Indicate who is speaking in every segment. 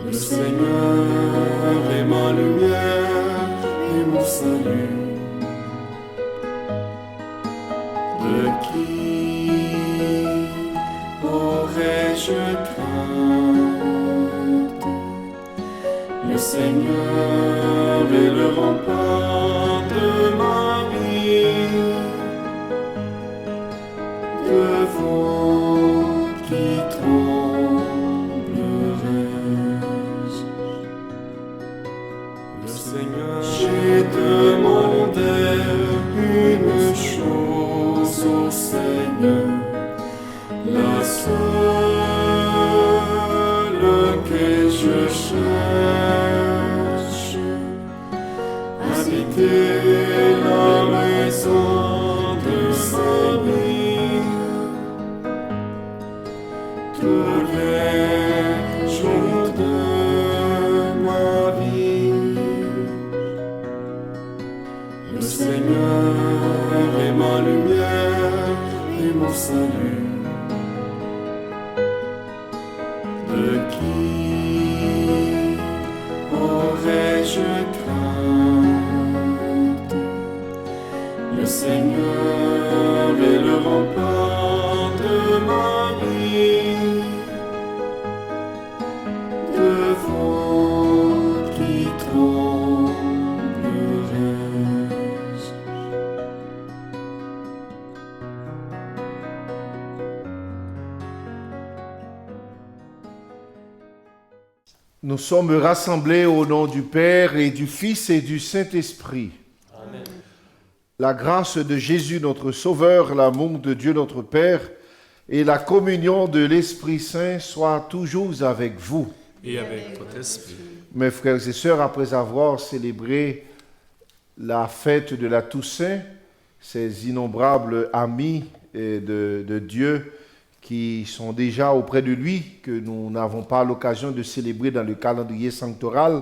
Speaker 1: Le Seigneur est ma lumière et mon salut. De qui aurais-je crainte? Le Seigneur est le rempart de ma vie. Devant qui tremblerais-je? Le Seigneur, j'ai demandé une chose au Seigneur, la seule que je cherche, habiter la maison de sa vie tous les jours de ma vie. Le Seigneur est ma lumière et mon salut. De qui aurais-je crainte? Le Seigneur est le rempart de ma vie. Devant qui tremblerais-je?
Speaker 2: Nous sommes rassemblés au nom du Père et du Fils et du Saint-Esprit.
Speaker 1: Amen.
Speaker 2: La grâce de Jésus notre Sauveur, l'amour de Dieu notre Père et la communion de l'Esprit Saint soient toujours avec vous.
Speaker 1: Et avec votre esprit.
Speaker 2: Mes frères et sœurs, après avoir célébré la fête de la Toussaint, ces innombrables amis de Dieu qui sont déjà auprès de lui, que nous n'avons pas l'occasion de célébrer dans le calendrier sanctoral,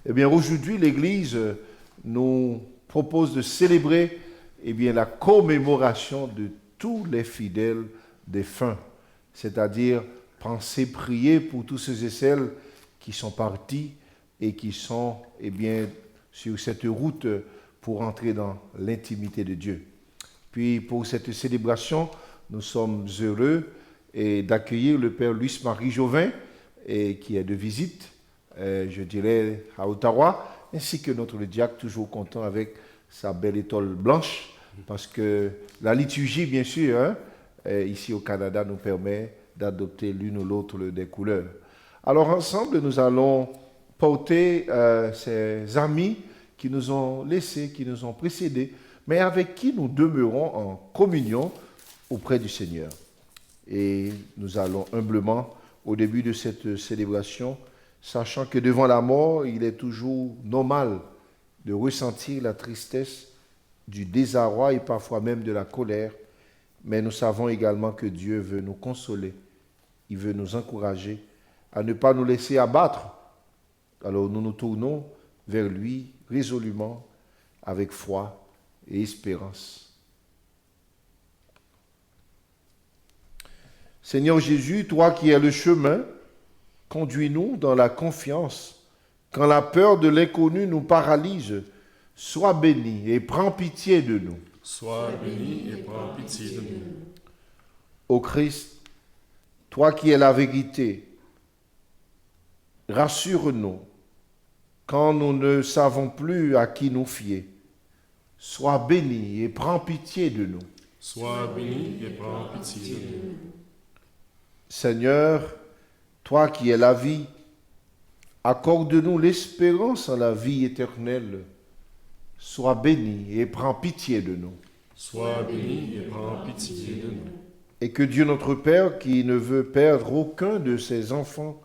Speaker 2: eh bien aujourd'hui l'Église nous propose de célébrer la commémoration de tous les fidèles défunts, c'est-à-dire penser, prier pour tous ceux et celles qui sont partis et qui sont sur cette route pour entrer dans l'intimité de Dieu. Puis pour cette célébration, nous sommes heureux d'accueillir le Père Louis-Marie Jovin, qui est de visite, je dirais, à Ottawa, ainsi que notre diacre, toujours content avec sa belle étole blanche, parce que la liturgie, bien sûr, ici au Canada, nous permet d'adopter l'une ou l'autre des couleurs. Alors ensemble, nous allons porter ces amis qui nous ont laissés, qui nous ont précédés, mais avec qui nous demeurons en communion auprès du Seigneur. Et nous allons humblement, au début de cette célébration, sachant que devant la mort, il est toujours normal de ressentir la tristesse, du désarroi et parfois même de la colère, mais nous savons également que Dieu veut nous consoler, il veut nous encourager à ne pas nous laisser abattre. Alors nous nous tournons vers lui résolument, avec foi et espérance. Seigneur Jésus, toi qui es le chemin, conduis-nous dans la confiance. Quand la peur de l'inconnu nous paralyse, sois béni et prends pitié de nous.
Speaker 1: Sois béni et prends pitié de nous.
Speaker 2: Ô Christ, toi qui es la vérité, rassure-nous quand nous ne savons plus à qui nous fier. Sois béni et prends pitié de nous.
Speaker 1: Sois béni et prends pitié de nous.
Speaker 2: Seigneur, toi qui es la vie, accorde-nous l'espérance en la vie éternelle. Sois béni et prends pitié de nous.
Speaker 1: Sois béni et prends pitié de nous.
Speaker 2: Et que Dieu notre Père, qui ne veut perdre aucun de ses enfants,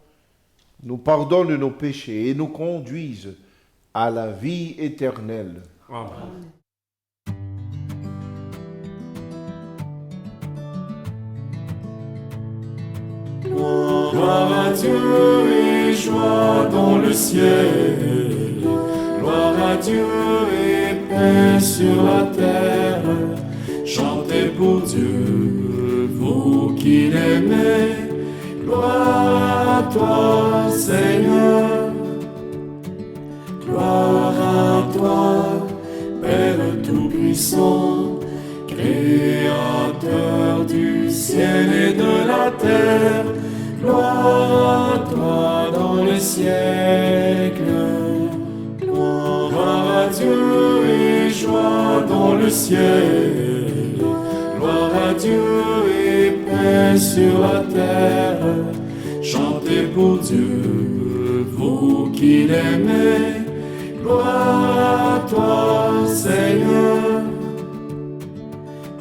Speaker 2: nous pardonne nos péchés et nous conduise à la vie éternelle.
Speaker 1: Amen. Gloire à Dieu et joie dans le ciel. Gloire à Dieu et paix sur la terre. Chantez pour Dieu, vous qui l'aimez. Gloire à toi, Seigneur. Gloire à toi, Père Tout-Puissant, Créateur du ciel et de la terre. Gloire à toi dans les siècles. Gloire à Dieu et joie dans le ciel. Gloire à Dieu et paix sur la terre. Chantez pour Dieu, vous qui l'aimez. Gloire à toi, Seigneur.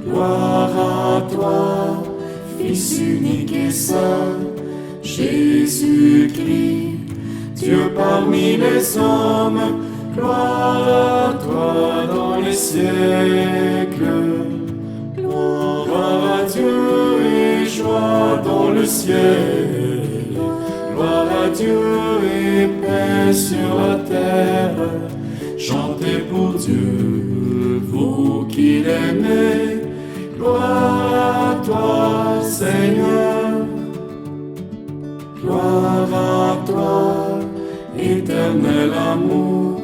Speaker 1: Gloire à toi, Fils unique et saint, Jésus-Christ, Dieu parmi les hommes. Gloire à toi dans les siècles. Gloire à Dieu et joie dans le ciel. Gloire à Dieu et paix sur la terre. Chantez pour Dieu, vous qui l'aimez. Gloire à toi, Seigneur. Gloire à toi, éternel amour,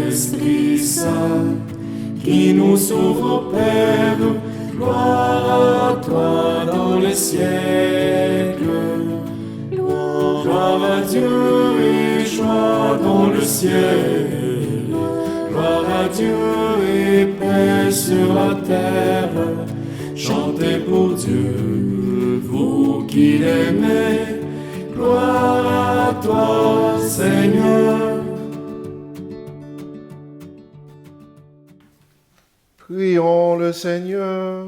Speaker 1: Esprit Saint, qui nous sauve au Père. Gloire à toi dans les siècles. Gloire à Dieu et joie dans le ciel. Gloire à Dieu et paix sur la terre. Chantez pour Dieu, vous qui l'aimez. Gloire à toi, Seigneur.
Speaker 2: Prions le Seigneur.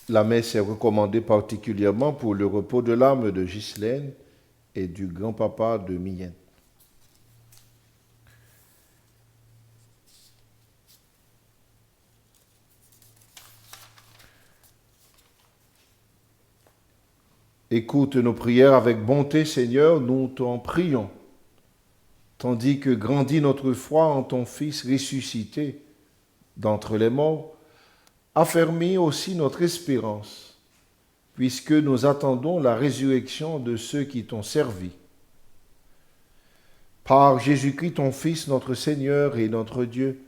Speaker 2: La messe est recommandée particulièrement pour le repos de l'âme de Ghislaine et du grand-papa de Mylène. Écoute nos prières avec bonté, Seigneur, nous t'en prions, tandis que grandit notre foi en ton Fils ressuscité d'entre les morts, affermis aussi notre espérance, puisque nous attendons la résurrection de ceux qui t'ont servi. Par Jésus-Christ, ton Fils, notre Seigneur et notre Dieu,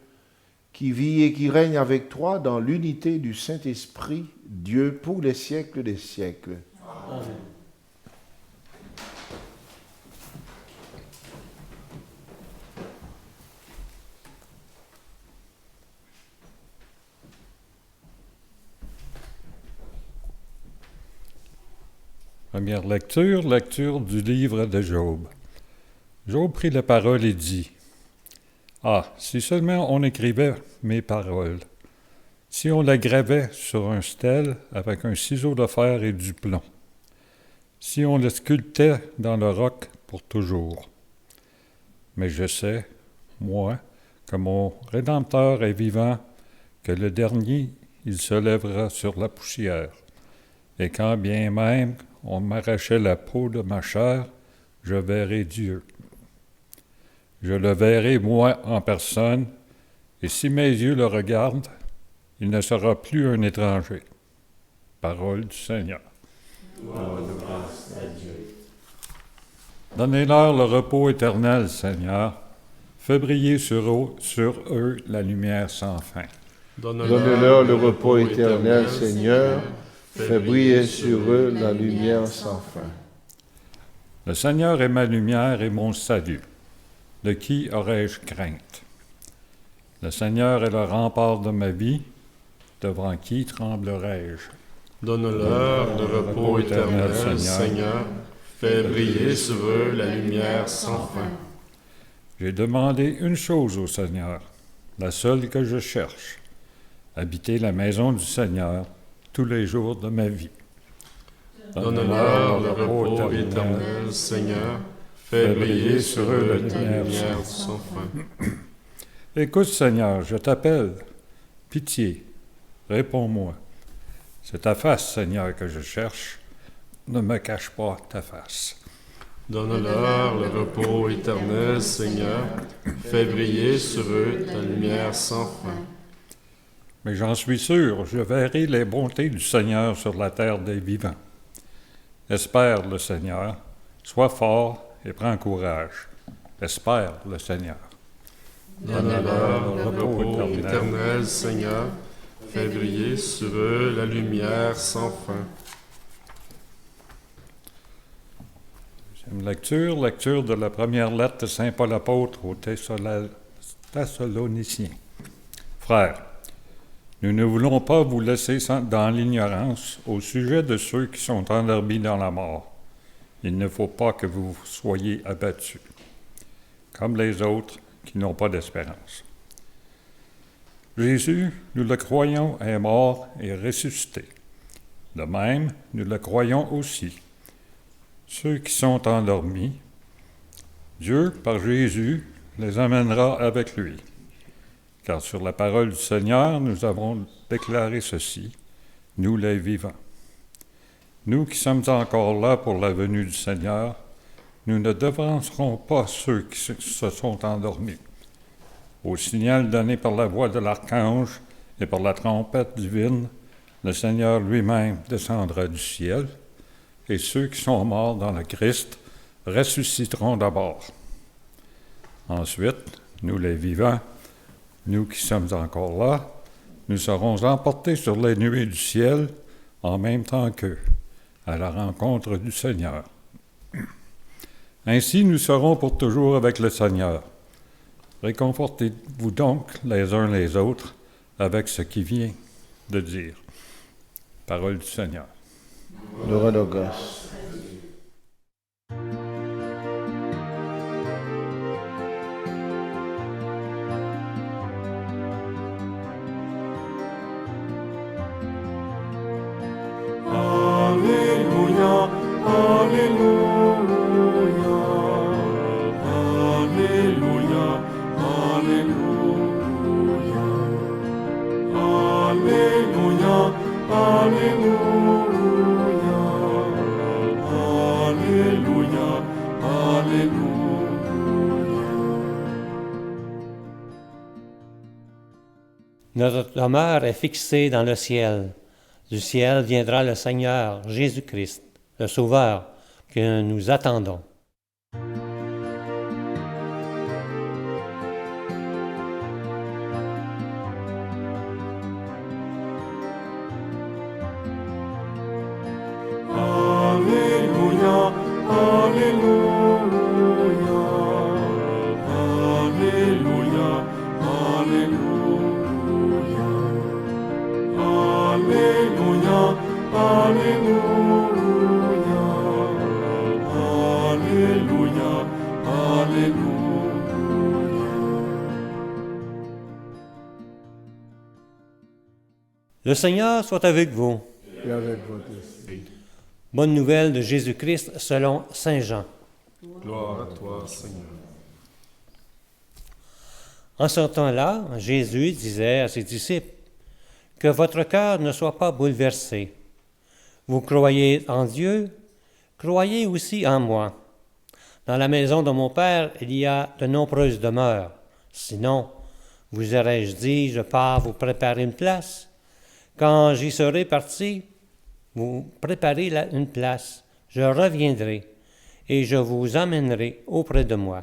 Speaker 2: qui vit et qui règne avec toi dans l'unité du Saint-Esprit, Dieu pour les siècles des siècles. Amen.
Speaker 3: Première lecture du livre de Job. Job prit la parole et dit, « Ah, si seulement on écrivait mes paroles, si on les gravait sur un stèle avec un ciseau de fer et du plomb, si on les sculptait dans le roc pour toujours. Mais je sais, moi, que mon Rédempteur est vivant, que le dernier, il se lèvera sur la poussière. Et quand bien même on m'arrachait la peau de ma chair, je verrai Dieu. Je le verrai moi en personne, et si mes yeux le regardent, il ne sera plus un étranger. » Parole du Seigneur. Donnez-leur le repos éternel, Seigneur. Fais briller sur eux la lumière sans fin.
Speaker 2: Donne-leur le repos éternel, Seigneur. Fais briller sur eux la lumière sans fin.
Speaker 3: Le Seigneur est ma lumière et mon salut. De qui aurais-je crainte? Le Seigneur est le rempart de ma vie. Devant qui tremblerais-je?
Speaker 1: Donne-leur le repos éternel, Seigneur. Fais briller sur eux la lumière sans fin.
Speaker 3: J'ai demandé une chose au Seigneur, la seule que je cherche, habiter la maison du Seigneur tous les jours de ma vie.
Speaker 1: Donne-leur le repos éternel, Seigneur. Fais briller sur eux la lumière sans fin.
Speaker 3: Écoute, Seigneur, je t'appelle. Pitié, réponds-moi. C'est ta face, Seigneur, que je cherche. Ne me cache pas ta face.
Speaker 1: Donne-leur le repos éternel, Seigneur. Fais briller sur eux ta lumière sans fin.
Speaker 3: Mais j'en suis sûr, je verrai les bontés du Seigneur sur la terre des vivants. Espère le Seigneur, sois fort et prends courage. Espère le Seigneur.
Speaker 1: Donne-leur le repos éternel, Seigneur. Fais briller sur eux la lumière sans fin.
Speaker 3: Deuxième lecture de la première lettre de Saint Paul apôtre aux Thessaloniciens. Frères, nous ne voulons pas vous laisser dans l'ignorance au sujet de ceux qui sont endormis dans la mort. Il ne faut pas que vous soyez abattus, comme les autres qui n'ont pas d'espérance. Jésus, nous le croyons, est mort et ressuscité. De même, nous le croyons aussi. Ceux qui sont endormis, Dieu, par Jésus, les amènera avec lui. Car sur la parole du Seigneur, nous avons déclaré ceci, nous les vivants. Nous qui sommes encore là pour la venue du Seigneur, nous ne devancerons pas ceux qui se sont endormis. Au signal donné par la voix de l'archange et par la trompette divine, le Seigneur lui-même descendra du ciel, et ceux qui sont morts dans le Christ ressusciteront d'abord. Ensuite, nous les vivants, nous qui sommes encore là, nous serons emportés sur les nuées du ciel en même temps qu'eux, à la rencontre du Seigneur. Ainsi, nous serons pour toujours avec le Seigneur. Réconfortez-vous donc les uns les autres avec ce qui vient de dire. Parole du Seigneur.
Speaker 2: Nous rendons grâce.
Speaker 1: Alléluia, Alléluia, Alléluia, Alléluia, Alléluia, Alléluia, Alléluia, Alléluia.
Speaker 4: Notre demeure est fixée dans le ciel. Du ciel viendra le Seigneur Jésus-Christ, le Sauveur, que nous attendons.
Speaker 1: Alléluia, Alléluia, Alléluia, Alléluia, Alléluia, Alléluia, Alléluia, Alléluia.
Speaker 4: Le Seigneur soit avec vous.
Speaker 2: Et avec votre esprit.
Speaker 4: Bonne nouvelle de Jésus-Christ selon Saint Jean.
Speaker 1: Gloire à toi, Seigneur.
Speaker 4: En ce temps-là, Jésus disait à ses disciples, « Que votre cœur ne soit pas bouleversé. Vous croyez en Dieu, croyez aussi en moi. Dans la maison de mon Père, il y a de nombreuses demeures. Sinon, vous aurais-je dit, je pars vous préparer une place. Quand j'y serai parti, vous préparez une place. Je reviendrai et je vous emmènerai auprès de moi,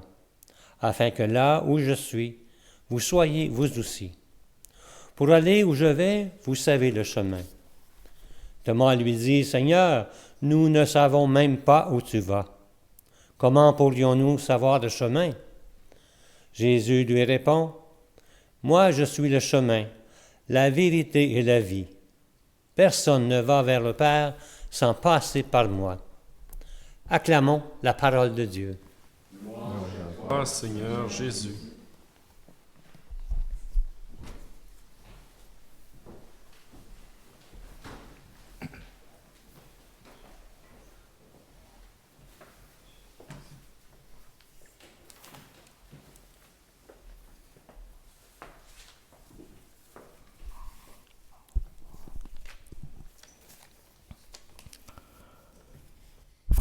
Speaker 4: afin que là où je suis, vous soyez vous aussi. Pour aller où je vais, vous savez le chemin. » Thomas lui dit, « Seigneur, nous ne savons même pas où tu vas. Comment pourrions-nous savoir le chemin? » Jésus lui répond, « Moi je suis le chemin, la vérité et la vie. Personne ne va vers le Père sans passer par moi. » Acclamons la parole de Dieu.
Speaker 1: Gloire, Seigneur Jésus.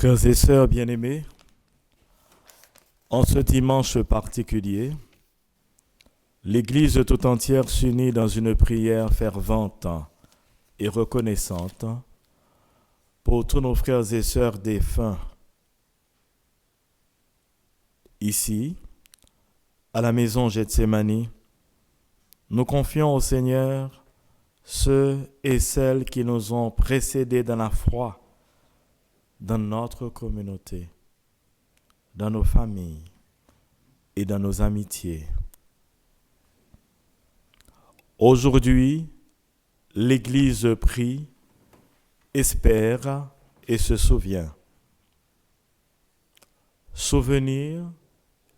Speaker 5: Frères et sœurs bien-aimés, en ce dimanche particulier, l'Église tout entière s'unit dans une prière fervente et reconnaissante pour tous nos frères et sœurs défunts. Ici, à la maison Gethsémani, nous confions au Seigneur ceux et celles qui nous ont précédés dans la foi, dans notre communauté, dans nos familles et dans nos amitiés. Aujourd'hui, l'Église prie, espère et se souvient. Souvenir,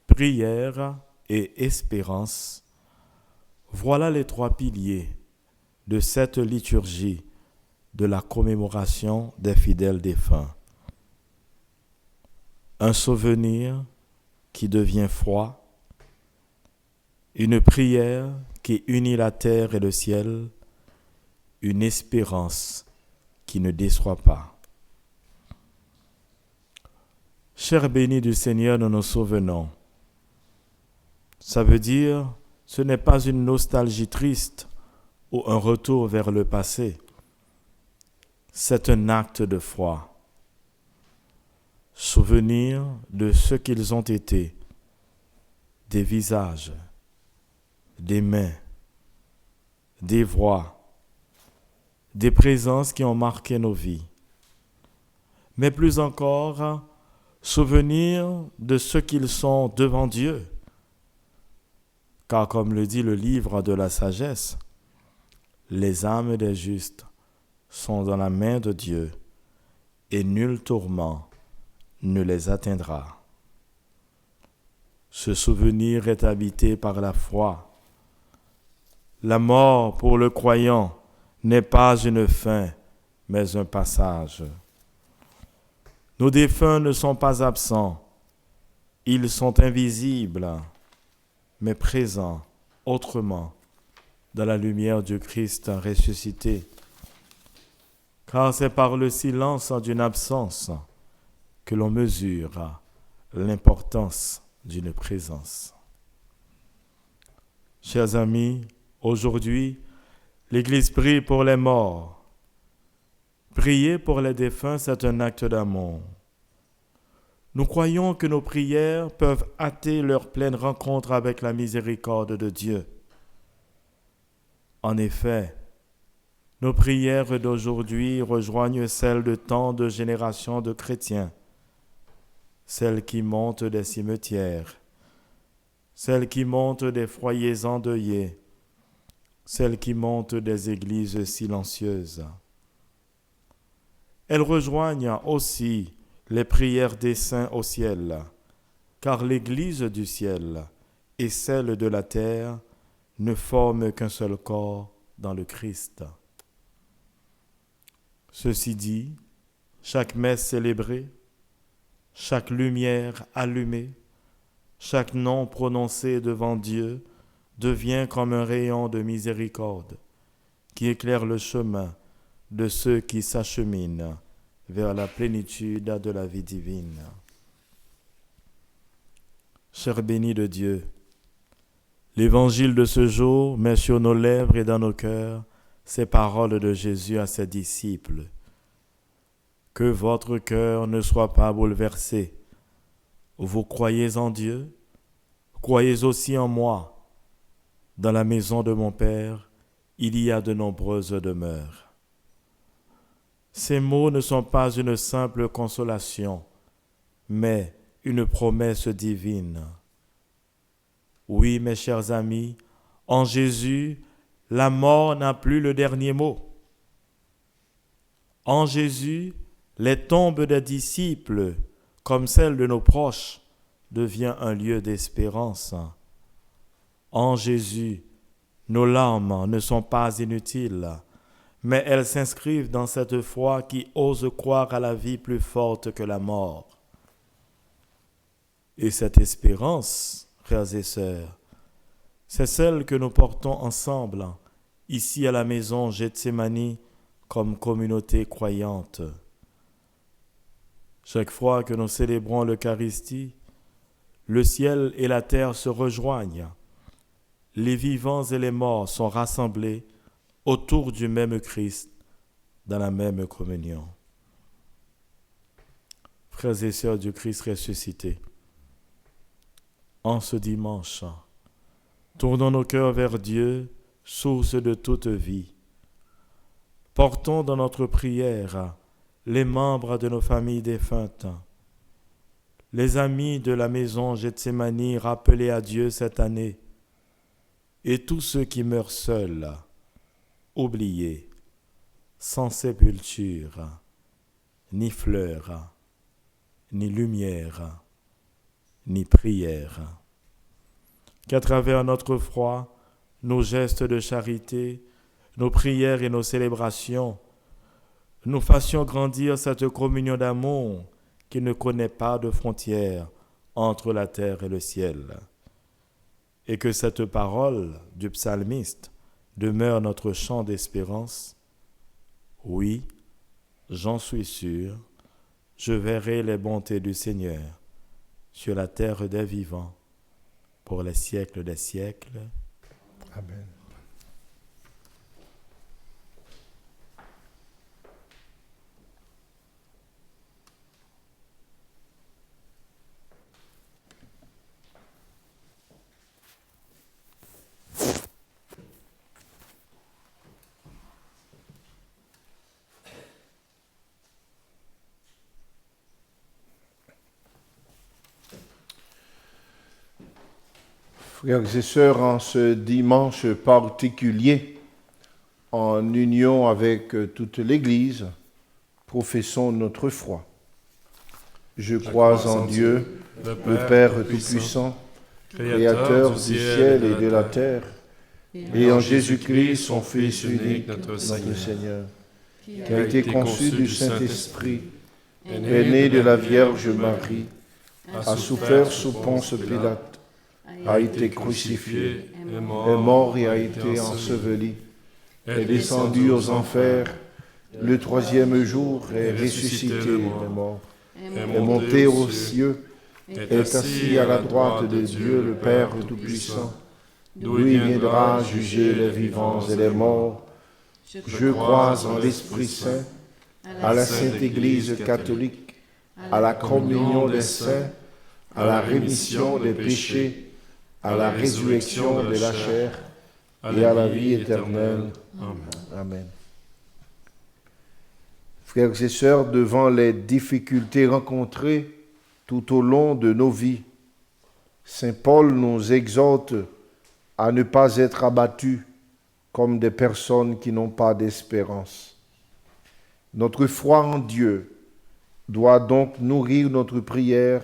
Speaker 5: prière et espérance, voilà les trois piliers de cette liturgie de la commémoration des fidèles défunts. Un souvenir qui devient foi, une prière qui unit la terre et le ciel, une espérance qui ne déçoit pas. Chers bénis du Seigneur, nous nous souvenons. Ça veut dire, ce n'est pas une nostalgie triste ou un retour vers le passé. C'est un acte de foi. Souvenir de ce qu'ils ont été, des visages, des mains, des voix, des présences qui ont marqué nos vies. Mais plus encore, souvenir de ce qu'ils sont devant Dieu. Car comme le dit le livre de la sagesse, les âmes des justes sont dans la main de Dieu et nul tourment ne les atteindra. Ce souvenir est habité par la foi. La mort pour le croyant n'est pas une fin, mais un passage. Nos défunts ne sont pas absents, ils sont invisibles, mais présents autrement dans la lumière du Christ ressuscité. Car c'est par le silence d'une absence que l'on mesure l'importance d'une présence. Chers amis, aujourd'hui, l'Église prie pour les morts. Prier pour les défunts, c'est un acte d'amour. Nous croyons que nos prières peuvent hâter leur pleine rencontre avec la miséricorde de Dieu. En effet, nos prières d'aujourd'hui rejoignent celles de tant de générations de chrétiens, celles qui montent des cimetières, celles qui montent des foyers endeuillés, celles qui montent des églises silencieuses. Elles rejoignent aussi les prières des saints au ciel, car l'Église du ciel et celle de la terre ne forment qu'un seul corps dans le Christ. Ceci dit, chaque messe célébrée, chaque lumière allumée, chaque nom prononcé devant Dieu devient comme un rayon de miséricorde qui éclaire le chemin de ceux qui s'acheminent vers la plénitude de la vie divine. Chers bénis de Dieu, l'Évangile de ce jour met sur nos lèvres et dans nos cœurs ces paroles de Jésus à ses disciples. Que votre cœur ne soit pas bouleversé. Vous croyez en Dieu, croyez aussi en moi. Dans la maison de mon Père, il y a de nombreuses demeures. Ces mots ne sont pas une simple consolation, mais une promesse divine. Oui, mes chers amis, en Jésus, la mort n'a plus le dernier mot. En Jésus, les tombes des disciples, comme celles de nos proches, deviennent un lieu d'espérance. En Jésus, nos larmes ne sont pas inutiles, mais elles s'inscrivent dans cette foi qui ose croire à la vie plus forte que la mort. Et cette espérance, frères et sœurs, c'est celle que nous portons ensemble, ici à la maison Gethsémani, comme communauté croyante. Chaque fois que nous célébrons l'Eucharistie, le ciel et la terre se rejoignent les vivants et les morts sont rassemblés autour du même Christ, dans la même communion. Frères et sœurs du Christ ressuscité, en ce dimanche, tournons nos cœurs vers Dieu, source de toute vie. Portons dans notre prière les membres de nos familles défuntes, les amis de la maison Gethsémani rappelés à Dieu cette année, et tous ceux qui meurent seuls, oubliés, sans sépulture, ni fleurs, ni lumière, ni prière. Qu'à travers notre foi, nos gestes de charité, nos prières et nos célébrations, nous fassions grandir cette communion d'amour qui ne connaît pas de frontières entre la terre et le ciel. Et que cette parole du psalmiste demeure notre chant d'espérance. Oui, j'en suis sûr, je verrai les bontés du Seigneur sur la terre des vivants pour les siècles des siècles.
Speaker 2: Amen. Frères et sœurs, en ce dimanche particulier, en union avec toute l'Église, professons notre foi. Je crois en Dieu, le Père Tout-Puissant, Créateur du ciel et de la terre, et en Jésus-Christ, son Fils unique, notre Seigneur, qui a été conçu du Saint-Esprit, est né de la Vierge Marie, a souffert sous Ponce Pilate, a été crucifié, est mort et a été enseveli, est descendu aux enfers, le troisième jour est ressuscité des morts, est monté aux cieux, est assis à la droite de Dieu le Père Tout-Puissant, d'où il viendra juger les vivants et les morts. Je crois en l'Esprit Saint, à la Sainte Église catholique, à la communion des saints, à la rémission des péchés, à la résurrection de la chair et à la vie éternelle. Amen. Frères et sœurs, devant les difficultés rencontrées tout au long de nos vies, Saint Paul nous exhorte à ne pas être abattus comme des personnes qui n'ont pas d'espérance. Notre foi en Dieu doit donc nourrir notre prière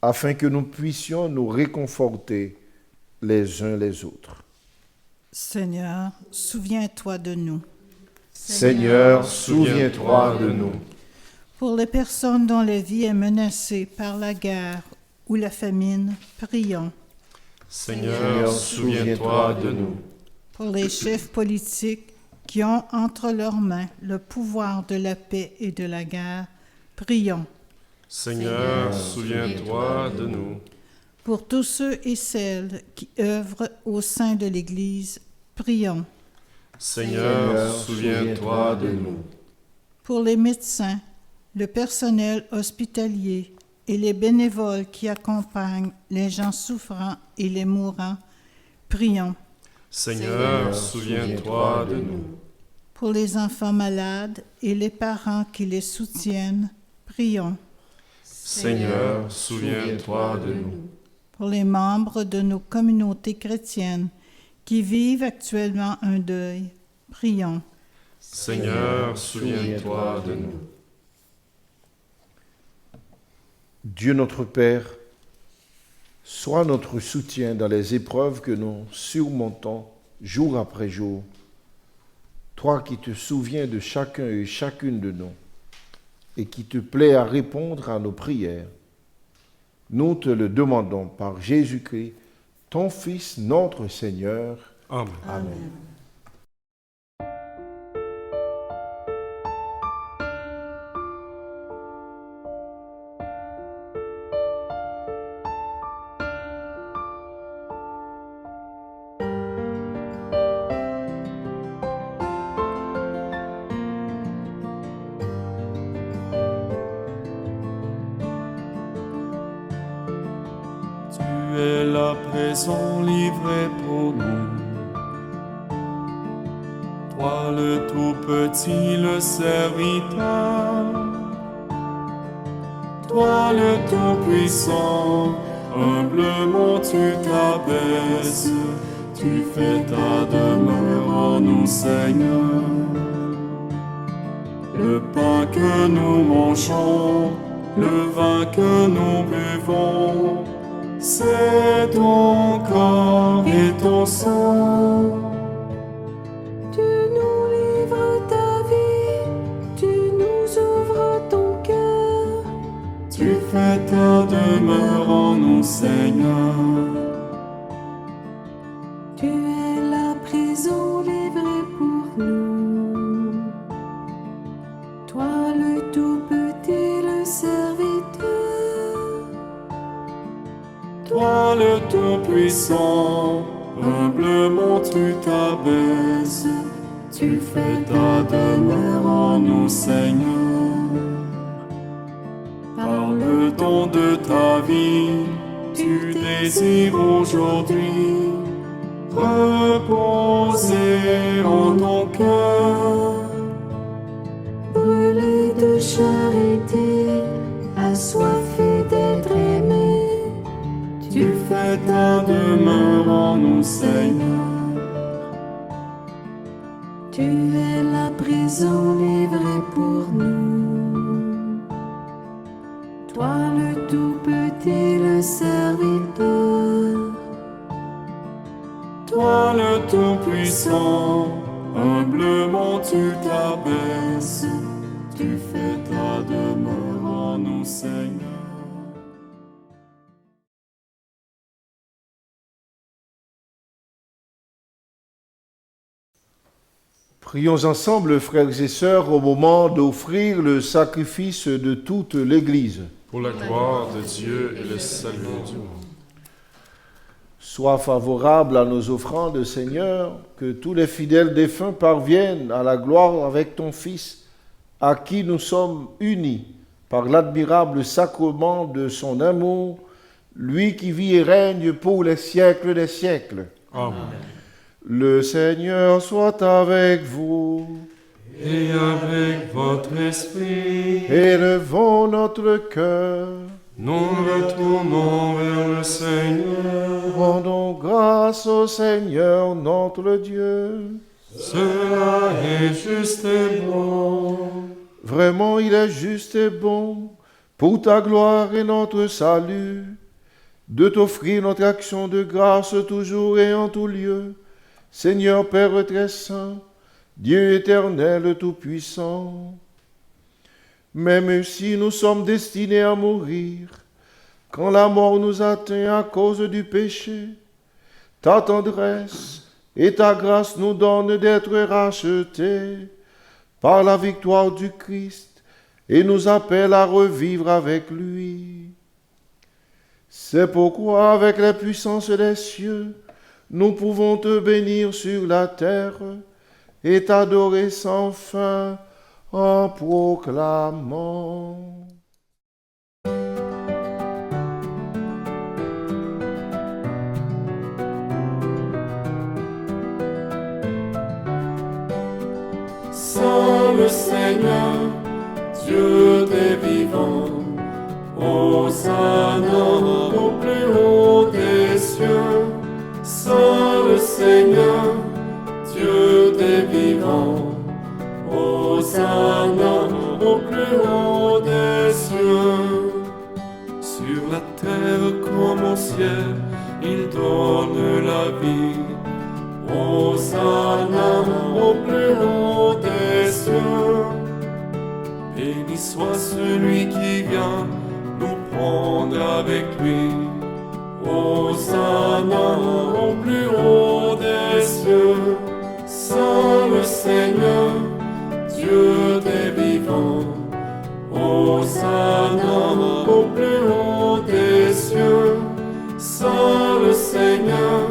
Speaker 2: afin que nous puissions nous réconforter les uns les autres.
Speaker 6: Seigneur, souviens-toi de nous.
Speaker 2: Seigneur, souviens-toi de nous.
Speaker 6: Pour les personnes dont la vie est menacée par la guerre ou la famine, prions.
Speaker 1: Seigneur, souviens-toi de nous.
Speaker 6: Pour les chefs politiques qui ont entre leurs mains le pouvoir de la paix et de la guerre, prions.
Speaker 1: Seigneur, souviens-toi de nous.
Speaker 6: Pour tous ceux et celles qui œuvrent au sein de l'Église, prions.
Speaker 1: Seigneur, souviens-toi de nous.
Speaker 6: Pour les médecins, le personnel hospitalier et les bénévoles qui accompagnent les gens souffrants et les mourants, prions.
Speaker 1: Seigneur, souviens-toi de nous.
Speaker 6: Pour les enfants malades et les parents qui les soutiennent, prions.
Speaker 1: Seigneur, souviens-toi de nous.
Speaker 6: Pour les membres de nos communautés chrétiennes qui vivent actuellement un deuil, prions.
Speaker 1: Seigneur, souviens-toi de nous.
Speaker 2: Dieu notre Père, sois notre soutien dans les épreuves que nous surmontons jour après jour. Toi qui te souviens de chacun et chacune de nous et qui te plaît à répondre à nos prières, nous te le demandons par Jésus-Christ, ton Fils, notre Seigneur.
Speaker 1: Amen.
Speaker 2: Amen.
Speaker 1: la prison livrée pour nous. Toi le tout petit, le serviteur, toi le tout puissant, humblement tu t'abaisses, tu fais ta demeure en nous, Seigneur. Le pain que nous mangeons, le vin que nous buvons, c'est ton corps et ton sang.
Speaker 7: Tu nous livres ta vie, tu nous ouvres ton cœur.
Speaker 1: Tu fais ta demeure en nous, Seigneur.
Speaker 7: Tu es la prison livrée pour nous. Toi le tout petit, le serviteur.
Speaker 1: Toi le tout-puissant, humblement tu t'abaisses, tu fais ta demeure en nous, Seigneur. Par le don de ta vie, tu désires aujourd'hui reposer en ton cœur.
Speaker 7: Brûlé de charité, assoiffé d'être aimé.
Speaker 1: Tu fais ta demeure en nous, Seigneur.
Speaker 7: Tu es la prison livrée pour nous. Toi le tout petit, le serviteur.
Speaker 1: Toi le tout-puissant, humblement tu t'abaisses, tu fais ta demeure en nous, Seigneur.
Speaker 2: Prions ensemble, frères et sœurs, au moment d'offrir le sacrifice de toute l'Église.
Speaker 1: Pour la gloire de Dieu et le salut du monde.
Speaker 2: Sois favorable à nos offrandes, Seigneur, que tous les fidèles défunts parviennent à la gloire avec ton Fils, à qui nous sommes unis par l'admirable sacrement de son amour, lui qui vit et règne pour les siècles des siècles.
Speaker 1: Amen.
Speaker 2: Le Seigneur soit avec vous.
Speaker 1: Et avec votre esprit,
Speaker 2: Élevons notre cœur.
Speaker 1: nous retournons vers le Seigneur.
Speaker 2: Rendons grâce au Seigneur notre Dieu.
Speaker 1: Cela est juste et bon.
Speaker 2: Vraiment, il est juste et bon, pour ta gloire et notre salut, de t'offrir notre action de grâce toujours et en tout lieu. Seigneur Père très saint, Dieu éternel tout-puissant. Même si nous sommes destinés à mourir, quand la mort nous atteint à cause du péché, ta tendresse et ta grâce nous donnent d'être rachetés par la victoire du Christ et nous appellent à revivre avec lui. C'est pourquoi, avec la puissance des cieux, nous pouvons te bénir sur la terre et t'adorer sans fin en proclamant.
Speaker 1: Saint le Seigneur, Dieu des vivants, Hosanna au plus haut des cieux. Saint le Seigneur, Dieu des vivants, Hosanna au plus haut des cieux. Sur la terre comme au ciel, il donne la vie. Hosanna au plus haut des cieux. Béni soit celui qui vient nous prendre avec lui. Hosanna au plus haut des cieux. Saint le Seigneur, Dieu des vivants. Hosanna au plus haut des cieux. Saint le Seigneur,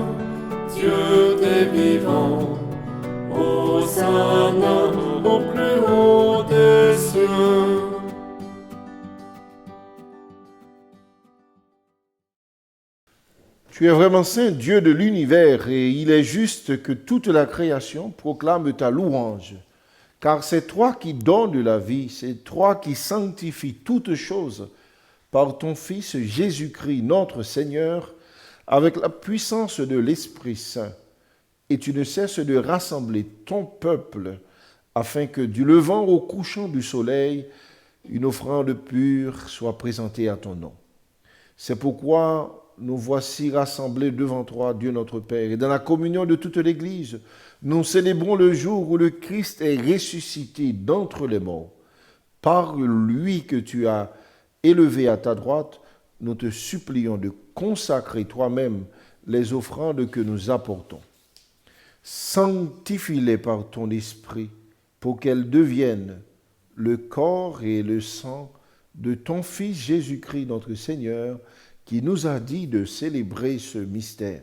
Speaker 1: Dieu des vivants. Hosanna au plus haut des cieux.
Speaker 2: Tu es vraiment saint, Dieu de l'univers, et il est juste que toute la création proclame ta louange. Car c'est toi qui donnes la vie, c'est toi qui sanctifies toutes choses par ton Fils Jésus-Christ, notre Seigneur, avec la puissance de l'Esprit Saint. Et tu ne cesses de rassembler ton peuple, afin que du levant au couchant du soleil, une offrande pure soit présentée à ton nom. C'est pourquoi nous voici rassemblés devant toi, Dieu notre Père, et dans la communion de toute l'Église, nous célébrons le jour où le Christ est ressuscité d'entre les morts. Par lui que tu as élevé à ta droite, nous te supplions de consacrer toi-même les offrandes que nous apportons. Sanctifie-les par ton esprit pour qu'elles deviennent le corps et le sang de ton Fils Jésus-Christ, notre Seigneur, qui nous a dit de célébrer ce mystère.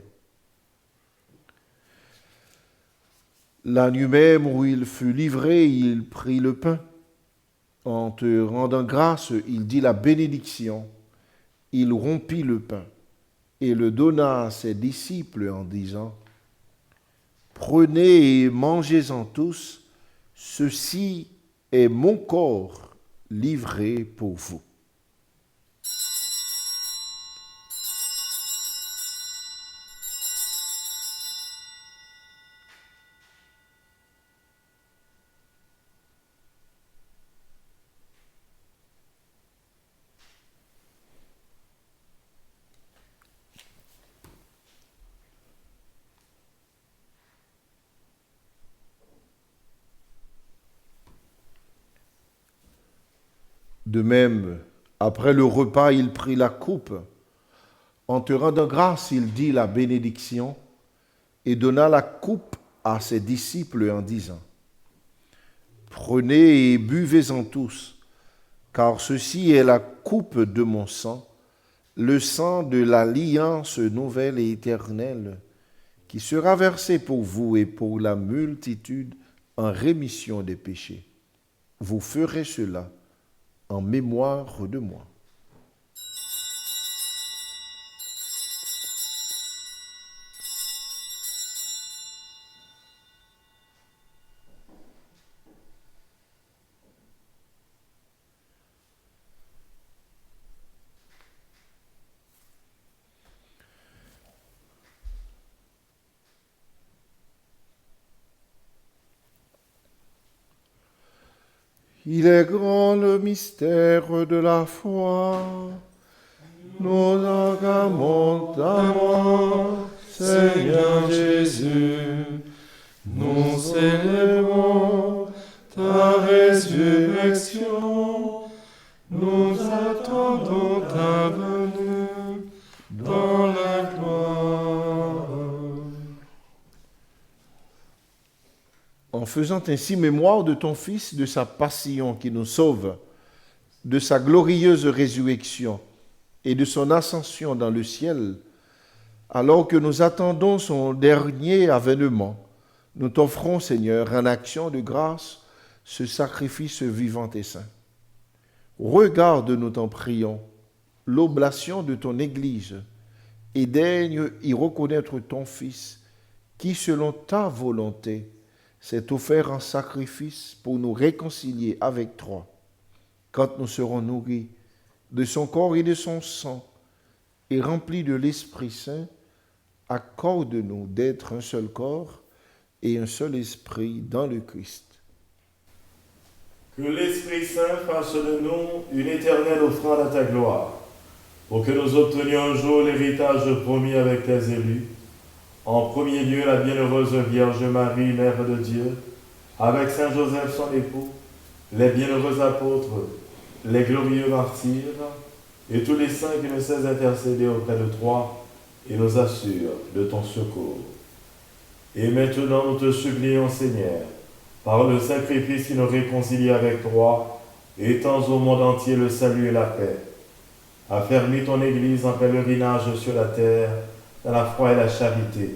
Speaker 2: La nuit même où il fut livré, il prit le pain. En te rendant grâce, il dit la bénédiction. Il rompit le pain et le donna à ses disciples en disant : Prenez et mangez-en tous, ceci est mon corps livré pour vous. De même, après le repas, il prit la coupe. En te rendant grâce, il dit la bénédiction et donna la coupe à ses disciples en disant : Prenez et buvez-en tous, car ceci est la coupe de mon sang, le sang de l'alliance nouvelle et éternelle, qui sera versé pour vous et pour la multitude en rémission des péchés. Vous ferez cela en mémoire de moi. Il est grand le mystère de la foi. Nous acclamons ta mort, Seigneur Jésus. Nous célébrons ta résurrection. Nous attendons ta venue dans la gloire. En faisant ainsi mémoire de ton Fils, de sa passion qui nous sauve, de sa glorieuse résurrection et de son ascension dans le ciel, alors que nous attendons son dernier avènement, nous t'offrons, Seigneur, en action de grâce, ce sacrifice vivant et saint. Regarde, nous t'en prions, l'oblation de ton Église et daigne y reconnaître ton Fils, qui, selon ta volonté, s'est offert en sacrifice pour nous réconcilier avec toi. Quand nous serons nourris de son corps et de son sang et remplis de l'Esprit Saint, accorde-nous d'être un seul corps et un seul esprit dans le Christ.
Speaker 5: Que l'Esprit Saint fasse de nous une éternelle offrande à ta gloire, pour que nous obtenions un jour l'héritage promis avec tes élus. En premier lieu, la bienheureuse Vierge Marie, Mère de Dieu, avec Saint Joseph son époux, les bienheureux apôtres, les glorieux martyrs, et tous les saints qui ne cessent d'intercéder auprès de toi et nous assurent de ton secours. Et maintenant, nous te supplions, Seigneur, par le sacrifice qui nous réconcilie avec toi, étends au monde entier le salut et la paix. Affermis ton Église en pèlerinage sur la terre, dans la foi et la charité,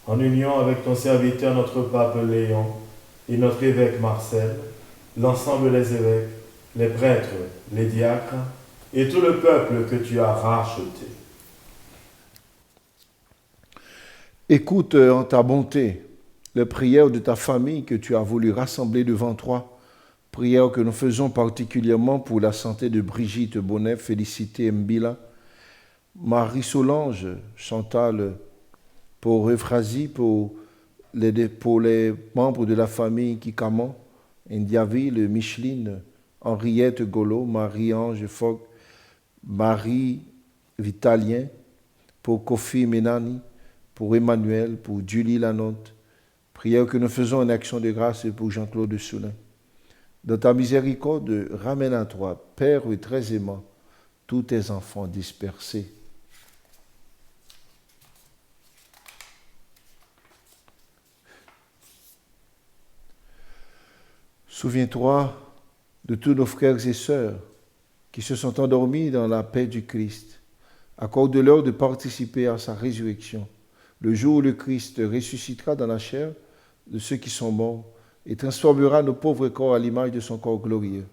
Speaker 5: en union avec ton serviteur, notre pape Léon, et notre évêque Marcel, l'ensemble des évêques, les prêtres, les diacres, et tout le peuple que tu as racheté.
Speaker 2: Écoute en ta bonté les prières de ta famille que tu as voulu rassembler devant toi. Prières que nous faisons particulièrement pour la santé de Brigitte Bonnet, Félicité Mbila, Marie-Solange, Chantal, pour Euphrasie, pour les membres de la famille Kikaman, Indiaville, Micheline, Henriette Golo, Marie-Ange Fogg, Marie Vitalien, pour Kofi Menani, pour Emmanuel, pour Julie Lanotte. Prière que nous faisons en action de grâce pour Jean-Claude Soulin. Dans ta miséricorde, ramène à toi, Père très aimant, tous tes enfants dispersés. Souviens-toi de tous nos frères et sœurs qui se sont endormis dans la paix du Christ. Accorde-leur de participer à sa résurrection, le jour où le Christ ressuscitera dans la chair de ceux qui sont morts et transformera nos pauvres corps à l'image de son corps glorieux.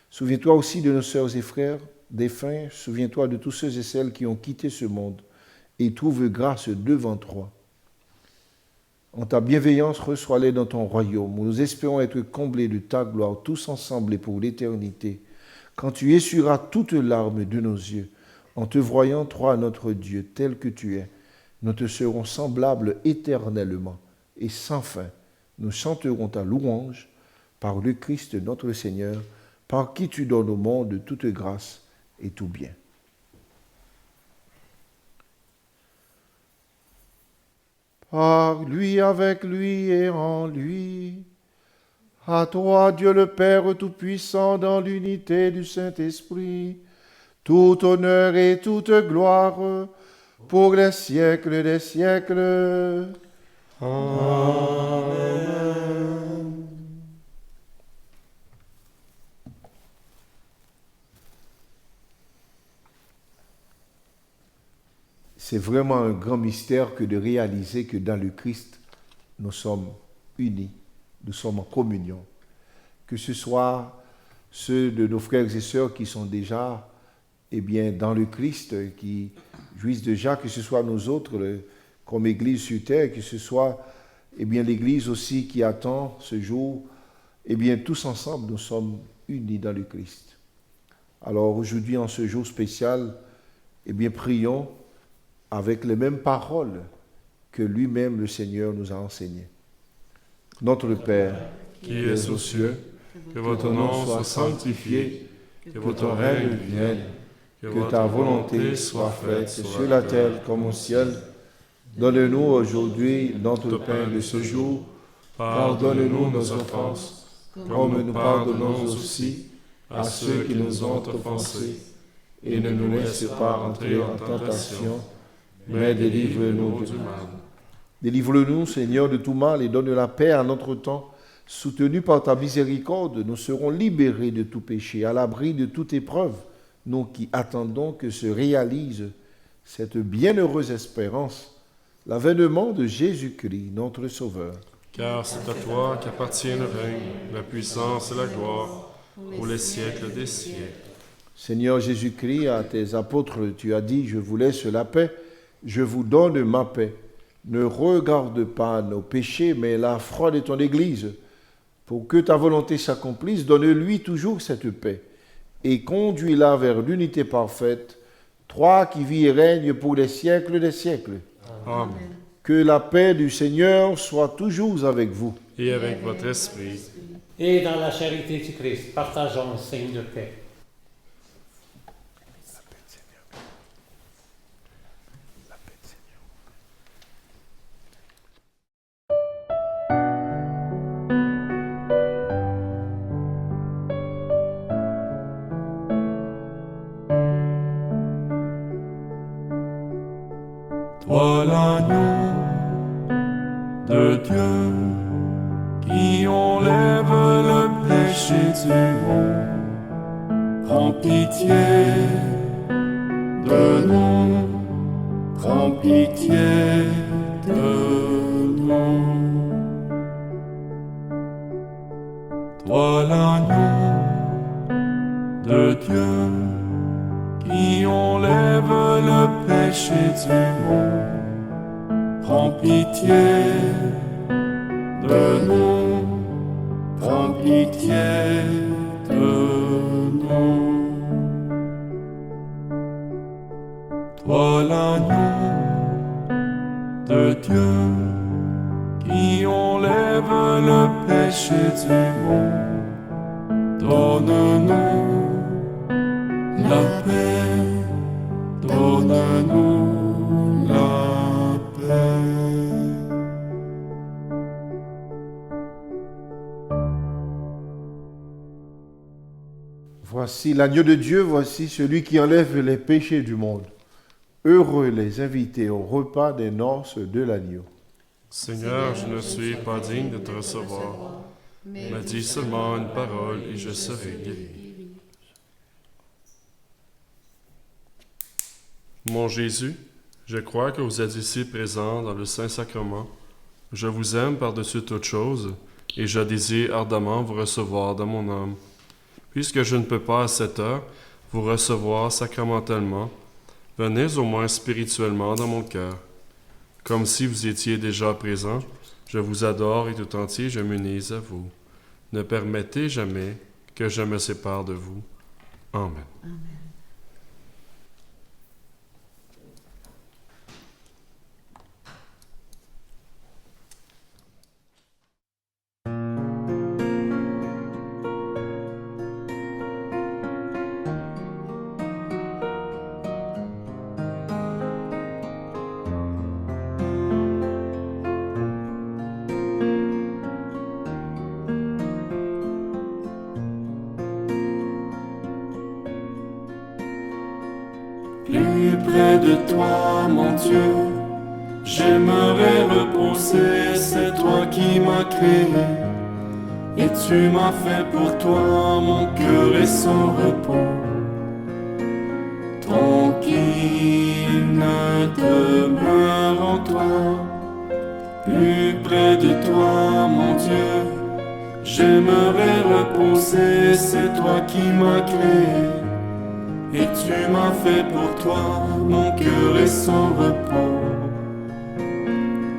Speaker 2: Souviens-toi aussi de nos sœurs et frères défunts, souviens-toi de tous ceux et celles qui ont quitté ce monde et trouvent grâce devant toi. En ta bienveillance, reçois-les dans ton royaume, où nous espérons être comblés de ta gloire, tous ensemble et pour l'éternité, quand tu essuieras toutes larmes de nos yeux, en te voyant, toi, notre Dieu, tel que tu es. Nous te serons semblables éternellement et sans fin. Nous chanterons ta louange par le Christ notre Seigneur, par qui tu donnes au monde toute grâce et tout bien. Par lui, avec lui et en lui, à toi, Dieu le Père Tout-Puissant, dans l'unité du Saint-Esprit, tout honneur et toute gloire pour les siècles des siècles. Amen. C'est vraiment un grand mystère que de réaliser que dans le Christ, nous sommes unis, nous sommes en communion. Que ce soit ceux de nos frères et sœurs qui sont déjà dans le Christ, qui jouissent déjà, que ce soit nous autres, comme Église sur terre, que ce soit l'Église aussi qui attend ce jour, tous ensemble, nous sommes unis dans le Christ. Alors aujourd'hui, en ce jour spécial, prions avec les mêmes paroles que lui-même, le Seigneur, nous a enseignées. Notre Père,
Speaker 1: qui es aux cieux, que votre nom soit sanctifié, que votre règne vienne, que ta volonté soit faite sur la terre comme au ciel. Donne-nous aujourd'hui notre pain de ce jour. Pardonne-nous nos offenses, comme nous pardonnons aussi à ceux qui nous ont offensés. Et ne nous laisse pas entrer en tentation, mais délivre-nous du mal.
Speaker 2: Délivre-nous, Seigneur, de tout mal et donne la paix à notre temps. Soutenus par ta miséricorde, nous serons libérés de tout péché, à l'abri de toute épreuve, nous qui attendons que se réalise cette bienheureuse espérance, l'avènement de Jésus-Christ, notre Sauveur.
Speaker 1: Car c'est à toi qu'appartient le règne, la puissance et la gloire, pour les siècles des siècles.
Speaker 2: Seigneur Jésus-Christ, à tes apôtres, tu as dit, je vous laisse la paix, je vous donne ma paix. Ne regarde pas nos péchés, mais la foi de ton Église. Pour que ta volonté s'accomplisse, donne-lui toujours cette paix et conduis-la vers l'unité parfaite, toi qui vis et règnes pour les siècles des siècles.
Speaker 1: Amen.
Speaker 2: Que la paix du Seigneur soit toujours avec vous.
Speaker 1: Et avec votre esprit.
Speaker 4: Et dans la charité du Christ, partageons le signe de paix.
Speaker 1: Toi l'agneau de Dieu qui enlève le péché du monde, prends pitié de nous, prends pitié de nous. Toi l'agneau de Dieu qui enlève le péché du monde, Prends pitié de nous, prends pitié de nous. Toi l'agneau de Dieu qui enlève le péché du monde, donne-nous la paix, donne-nous la paix.
Speaker 2: Voici l'agneau de Dieu, voici celui qui enlève les péchés du monde. Heureux les invités au repas des noces de l'agneau.
Speaker 1: Seigneur, je ne suis pas digne de te recevoir, mais dis seulement une parole et je serai guéri. Mon Jésus, je crois que vous êtes ici présent dans le Saint-Sacrement. Je vous aime par-dessus toute chose et je désire ardemment vous recevoir dans mon âme. Puisque je ne peux pas à cette heure vous recevoir sacramentellement, venez au moins spirituellement dans mon cœur. Comme si vous étiez déjà présent, je vous adore et tout entier je m'unis à vous. Ne permettez jamais que je me sépare de vous. Amen.
Speaker 7: Amen.
Speaker 1: Plus près de toi, mon Dieu, j'aimerais reposer, c'est toi qui m'as créé. Et tu m'as fait pour toi, mon cœur et son repos. Tranquille demeure en toi, plus près de toi, mon Dieu, j'aimerais reposer, c'est toi qui m'as créé. Et tu m'as fait pour toi, mon cœur et son repos.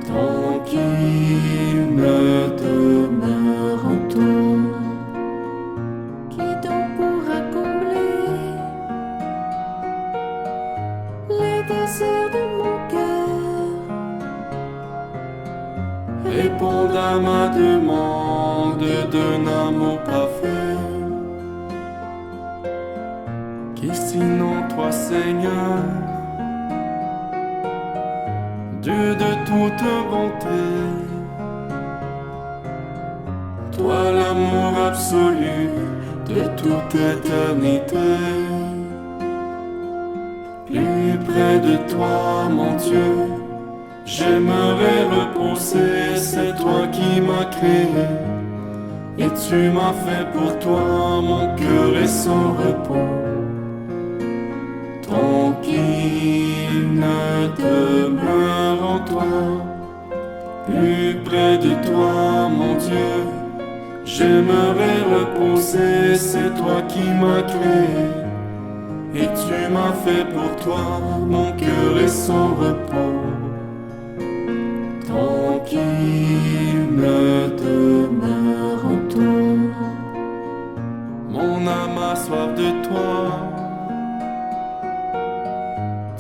Speaker 1: Tranquille demeure en toi.
Speaker 7: Qui donc pourra combler les désirs de mon cœur?
Speaker 1: Réponds à ma demande d'un amour parfait. Qui sinon toi, Seigneur, Dieu de toute bonté, toi l'amour absolu de toute éternité. Plus près de toi, mon Dieu, j'aimerais reposer, c'est toi qui m'as créé. Et tu m'as fait pour toi, mon cœur et son repos. Tranquille demeure en toi, plus près de toi, mon Dieu, j'aimerais reposer, c'est toi qui m'as créé, et tu m'as fait pour toi, mon cœur et son repos. Tranquille demeure en toi, mon âme a soif de toi.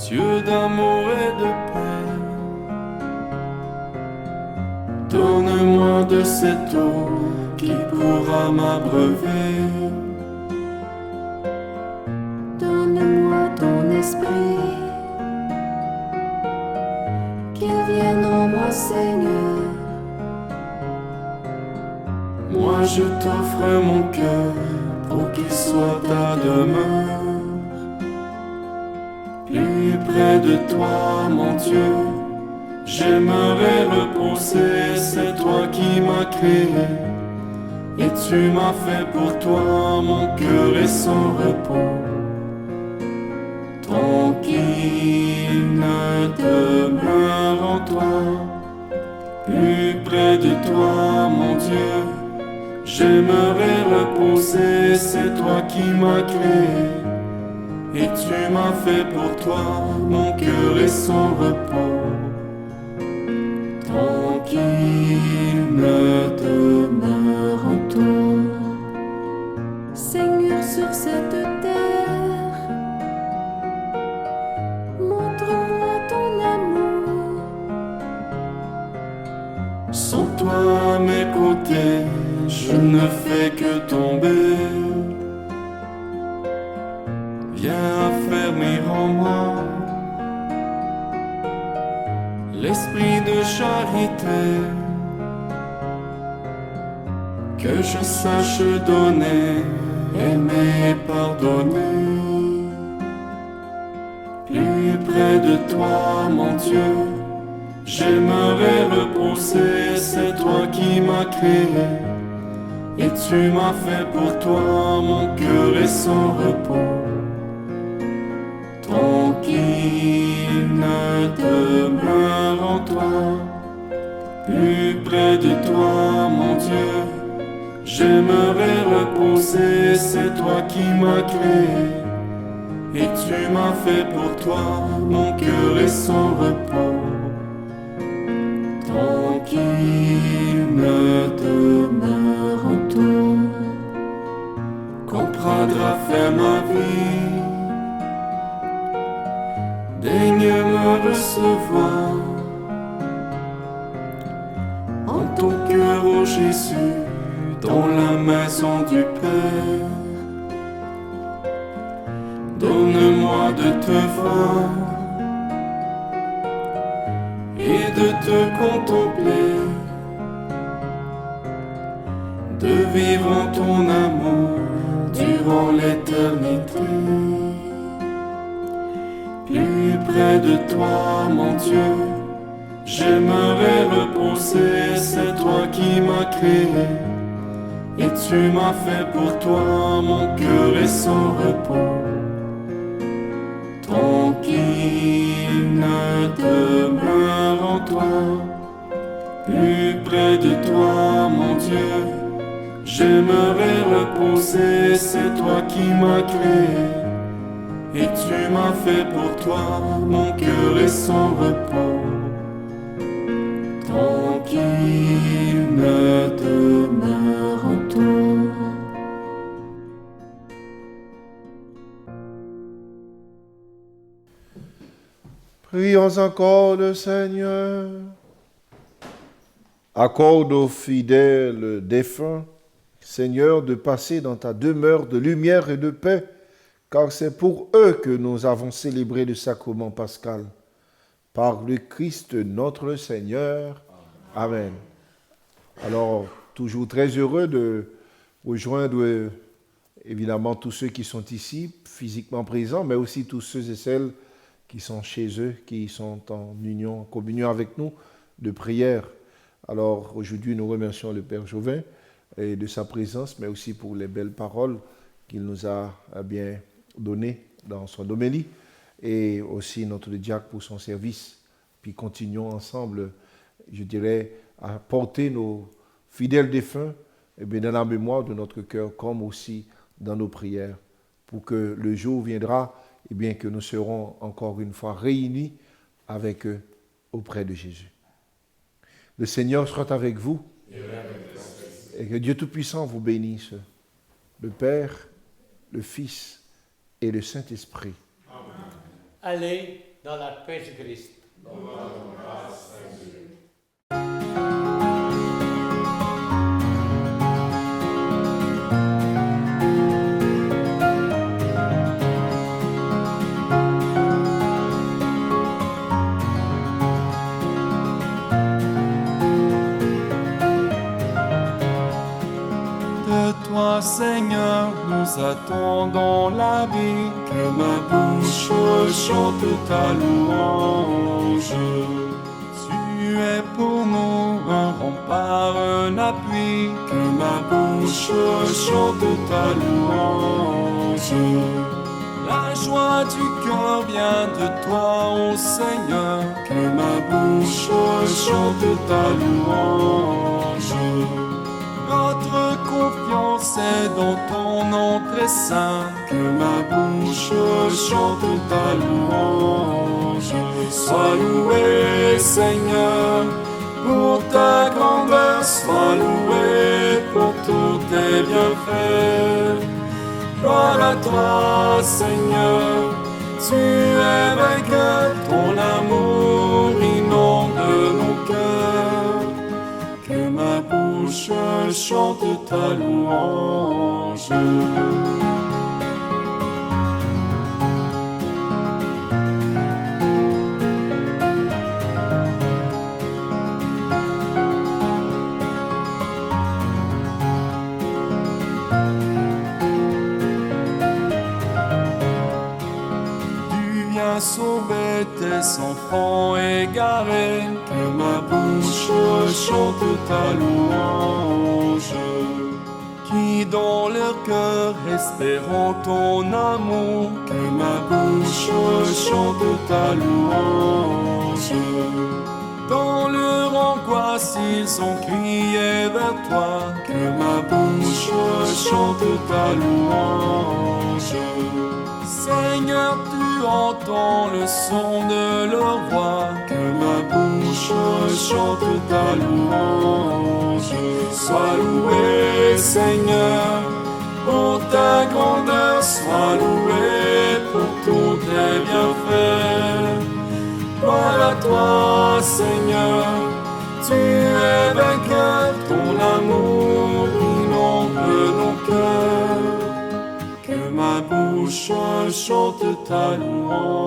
Speaker 1: Dieu d'amour et de paix, donne-moi de cette eau qui pourra m'abreuver.
Speaker 7: Donne-moi ton esprit, qu'il vienne en moi, Seigneur.
Speaker 1: Moi je t'offre mon cœur pour qu'il soit ta demeure. Plus près de toi, mon Dieu, j'aimerais reposer, c'est toi qui m'as créé. Et tu m'as fait pour toi, mon cœur et son repos. Tranquille demeure en toi, plus près de toi, mon Dieu, j'aimerais reposer, c'est toi qui m'as créé. Et tu m'as fait pour toi, mon cœur et son repos.
Speaker 7: tranquille me demeure en toi. Seigneur, sur cette terre, montre-moi ton amour.
Speaker 1: Sans toi à mes côtés, je ne fais que tomber. Viens affermir en moi l'esprit de charité, que je sache donner, aimer, pardonner. Plus près de toi, mon Dieu, j'aimerais reposer, c'est toi qui m'as créé. Et tu m'as fait pour toi, mon cœur est sans repos. Tranquille ne demeure en toi, plus près de toi, mon Dieu. J'aimerais reposer, c'est toi qui m'as créé. Et tu m'as fait pour toi, mon cœur est sans repos. Tranquille ne demeure en toi, comprendra faire ma vie. Daigne me recevoir en ton cœur, ô Jésus, dans la maison du Père. Donne-moi de te voir et de te contempler, de vivre en ton amour durant l'éternité. Plus près de toi, mon Dieu, j'aimerais reposer, c'est toi qui m'as créé. Et tu m'as fait pour toi, mon cœur est sans repos. Tranquille ne demeure en toi, plus près de toi, mon Dieu. J'aimerais reposer, c'est toi qui m'as créé. Et tu m'as fait pour toi, mon cœur est sans repos. Tranquille ne demeure en toi.
Speaker 2: Prions encore le Seigneur. Accorde aux fidèles défunts, Seigneur, de passer dans ta demeure de lumière et de paix, car c'est pour eux que nous avons célébré le sacrement pascal. Par le Christ notre Seigneur. Amen. Alors, toujours très heureux de rejoindre évidemment tous ceux qui sont ici, physiquement présents, mais aussi tous ceux et celles qui sont chez eux, qui sont en union, en communion avec nous de prière. Alors, aujourd'hui, nous remercions le Père Jouvin et de sa présence, mais aussi pour les belles paroles qu'il nous a bien données dans son homélie, et aussi notre diacre pour son service. Puis continuons ensemble, je dirais, à porter nos fidèles défunts dans la mémoire de notre cœur, comme aussi dans nos prières, pour que le jour viendra, que nous serons encore une fois réunis avec eux auprès de Jésus. Le Seigneur soit avec vous, et que Dieu Tout-Puissant vous bénisse, le Père, le Fils et le Saint-Esprit.
Speaker 4: Allez dans la paix du Christ.
Speaker 1: Toi, Seigneur, nous attendons la vie, que ma bouche chante ta louange. Tu es pour nous un rempart, un appui, que ma bouche chante ta louange. La joie du cœur vient de toi, ô Seigneur, que ma bouche chante ta louange. Notre confiance est dans ton nom très saint, que ma bouche chante ta louange. Sois loué, Seigneur,
Speaker 8: Pour ta grandeur, sois loué pour tous tes bienfaits. Gloire à toi, Seigneur, tu es vainqueur, ton amour inonde nos cœurs. Que ma bouche chante ta louange. Sauver tes enfants égarés, que ma bouche chante ta louange. Qui dans leur cœur espérant ton amour, que ma bouche chante ta louange. Dans leur angoisse ils ont crié vers toi, que ma bouche chante ta louange. Seigneur, tu entends le son de leur voix, que ma bouche chante ta louange. Sois loué, Seigneur, pour ta grandeur, sois loué pour tous tes bienfaits. Gloire à toi, Seigneur, tu es vainqueur, ton amour inonde nos cœurs. Que ma bouche chante ta louange.